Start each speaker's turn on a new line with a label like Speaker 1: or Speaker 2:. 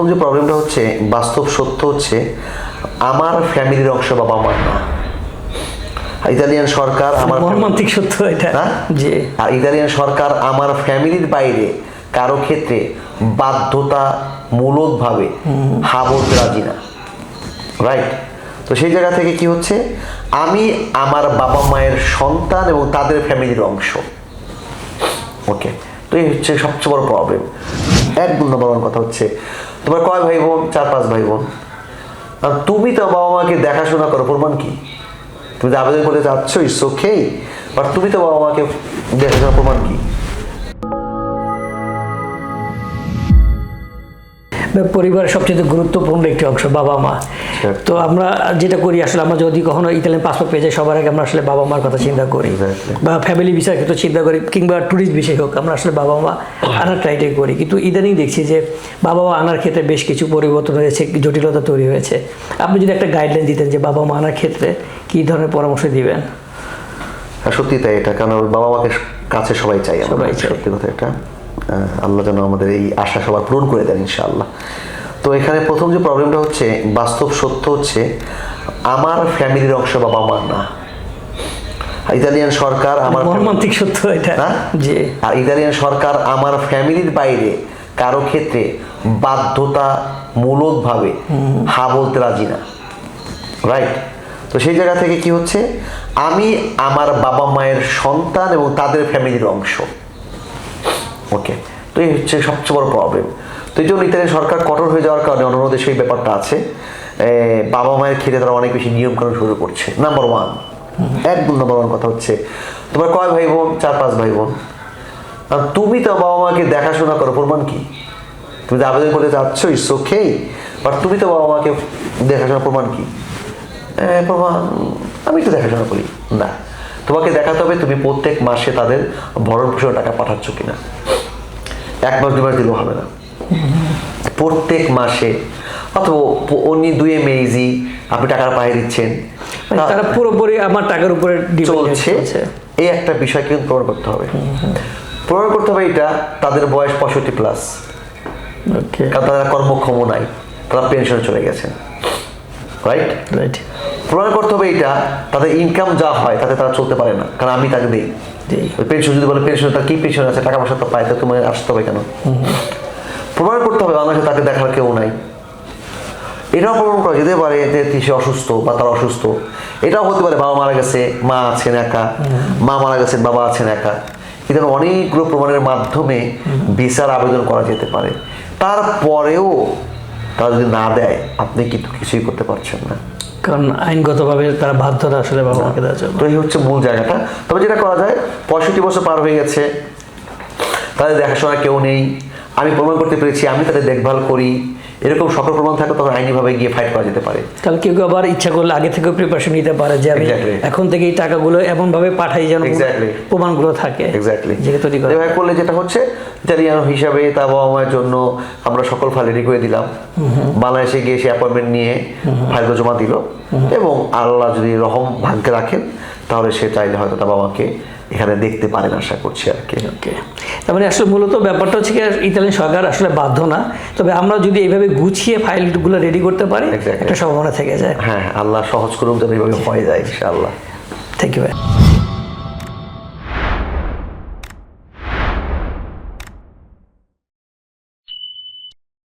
Speaker 1: প্রথম যে প্রবলেমটা হচ্ছে, বাস্তব সত্য হচ্ছে আমার ফ্যামিলির অংশ বাবা মা না। ইতালিয়ান সরকার আমার
Speaker 2: মর্মান্তিক সত্য এটা। জি।
Speaker 1: আর ইতালিয়ান সরকার আমার ফ্যামিলির বাইরে কারো ক্ষেত্রে বাধ্যতামূলকভাবে হা বলতে রাজি না, রাইট? তো সেই জায়গা থেকে কি হচ্ছে, আমি আমার বাবা মায়ের সন্তান এবং তাদের ফ্যামিলির অংশ। ওকে, তো এই হচ্ছে সবচেয়ে বড় প্রবলেম। এক নম্বর কথা হচ্ছে, তোমার কয় ভাই বোন? 4-5 ভাই বোন। আর তুমি তো বাবা মাকে দেখাশোনা করো, প্রমাণ কি? তুমি যে আবেদন করতে চাচ্ছ, ইটস ওকে, বাট তুমি তো বাবা মাকে দেখাশোনা, প্রমাণ কি?
Speaker 2: পরিবারের সবচেয়ে গুরুত্বপূর্ণ একটি অংশ বাবা মা। তো আমরা যেটা করি আসলে, আমরা যদি কখনো ইতালিয়ান পাসপোর্ট পেয়ে যাই, সবার আগে আমরা আসলে বাবা মার কথা চিন্তা করি, বা ফ্যামিলি বিষয়ের ক্ষেত্রে চিন্তা করি, কিংবা ট্যুরিস্ট বিষয় হোক, আমরা আসলে বাবা মা আনার ট্রাইটাই করি। কিন্তু ইদানিং দেখছি যে বাবা মা আনার ক্ষেত্রে বেশ কিছু পরিবর্তন হয়েছে, জটিলতা তৈরি হয়েছে। আপনি যদি একটা গাইডলাইন দিতেন যে বাবা মা আনার ক্ষেত্রে কী ধরনের পরামর্শ দিবেন?
Speaker 1: সত্যি তাই এটা, কারণ বাবা মাকে কাছে সবাই চাই, সত্যি কথা এটা। আল্লাহ যেন আমাদের এই আশা সবার পূরণ করে দেন ইনশাআল্লাহ। তো এখানে প্রথম যে প্রবলেমটা হচ্ছে, বাস্তব সত্য হচ্ছে আমার ফ্যামিলির অংশ বাবা মা না। ইতালিয়ান সরকার আমার
Speaker 2: মর্মান্তিক সত্য এটা। জি।
Speaker 1: আর ইতালিয়ান সরকার আমার ফ্যামিলির বাইরে কারো ক্ষেত্রে বাধ্যতামূলকভাবে হা বলতে রাজি না, রাইট? তো সেই জায়গা থেকে কি হচ্ছে, আমি আমার বাবা মায়ের সন্তান এবং তাদের ফ্যামিলির অংশ। ওকে, তো এই হচ্ছে সবচেয়ে বড় প্রবলেম। তো এই জন্য ইতালিয়ান সরকার কঠোর হয়ে যাওয়ার কারণে অন্য দেশে এই ব্যাপারটা আছে, বাবা মায়ের ক্ষেত্রে তারা অনেক বেশি নিয়মকানুন শুরু করছে। নাম্বার ওয়ান, এক নম্বর কথা হচ্ছে, তোমার কয় ভাই বোন? 4-5 ভাই বোন। আর তুমি তো বাবা মাকে দেখাশোনা করো, প্রমাণ কি? তুমি যে আবেদন করতে চাচ্ছ, ইটস ওকে, বাট তুমি তো বাবা মাকে দেখাশোনা, প্রমাণ কি? প্রমাণ আমি তো দেখাশোনা করি না। তোমাকে দেখাতে হবে তুমি প্রত্যেক মাসে তাদের ভরণ পোষণের টাকা পাঠাচ্ছ কিনা। 1 মাস 2 মাস দিলেও হবে না, প্রত্যেক মাসে, অথবা অন্য 2 মেইজি আপনি টাকার পাঠিয়ে দিচ্ছেন,
Speaker 2: তারা পুরোপুরি আমার টাকার উপরে
Speaker 1: চলছে। এই একটা বিষয় কিন্তু প্রমাণ করতে হবে। প্রমাণ করতে হবে এটা তাদের বয়স 65+, কারণ তারা কর্মক্ষম নাই, তারা পেনশনে চলে গেছে, রাইট?
Speaker 2: রাইট।
Speaker 1: প্রমাণ করতে হবে এটা তাদের ইনকাম যা হয় তাতে তারা চলতে পারে না, কারণ আমি তাকে দিই পেনশন। যদি বলে পেনশন, তার কি পেনশন আছে, টাকা পয়সা তো পায়, তো তোমার আসতে হবে কেন? প্রমাণ করতে হবে বাংলাদেশে তাকে দেখার কেউ নাই। এটাও প্রমাণ করা যেতে পারে যে সে অসুস্থ বা তারা অসুস্থ। এটাও হতে পারে বাবা মারা গেছে, মা আছেন একা, মা মারা গেছেন, বাবা আছেন একা। এই ধরনের অনেকগুলো প্রমাণের মাধ্যমে ভিসার আবেদন করা যেতে পারে। তারপরেও তারা যদি না দেয়, আপনি কিন্তু কিছুই করতে পারছেন না,
Speaker 2: কারণ আইনগতভাবে তারা বাধ্য না আসলে বাবা মাকে দেওয়ার জন্য।
Speaker 1: তো এই হচ্ছে মূল জায়গাটা। তবে যেটা করা যায়, 65 বছর পার হয়ে গেছে, তাদের দেখাশোনা কেউ নেই, আমি প্রমাণ করতে পেরেছি আমি তাদের দেখভাল করি, এরকম সকল প্রমাণ থাকে, তখন আইনিভাবে গিয়ে ফাইট করা যেতে পারে।
Speaker 2: তাহলে কেউ কেউ আবার ইচ্ছা করলে আগে থেকে প্রিপারেশন নিতে পারে যে আমি এখন থেকে এই টাকাগুলো এমনভাবে পাঠাই যেন প্রমাণগুলো থাকে।
Speaker 1: এক্স্যাক্টলি, এভাবে করলে যেটা হচ্ছে, ইতালিয়ান হিসাবে তা বাবা মায়ের জন্য আমরা সকল ফাইল রেডি করে দিলাম, বাংলাদেশে গিয়ে সে অ্যাপয়েন্টমেন্ট নিয়ে ফাইলগুলো জমা দিল, এবং আল্লাহ যদি রহম ভাগ্যে রাখেন, তাহলে সে চাইলে হয়তো তার বাবা মাকে এখানে দেখতে পারেন, আশা করছি আর কি।
Speaker 2: ওকে, তার মানে আসলে মূলত ব্যাপারটা হচ্ছে কি, ইতালিয়ান সরকার আসলে বাধ্য না, তবে আমরা যদি এইভাবে গুছিয়ে ফাইলগুলো রেডি করতে পারি, একটা সম্ভাবনা থেকে যায়।
Speaker 1: হ্যাঁ, আল্লাহ সহজ করুক যেন এইভাবে হয়ে যায় ইনশাআল্লাহ।
Speaker 2: থ্যাংক ইউ ভাই।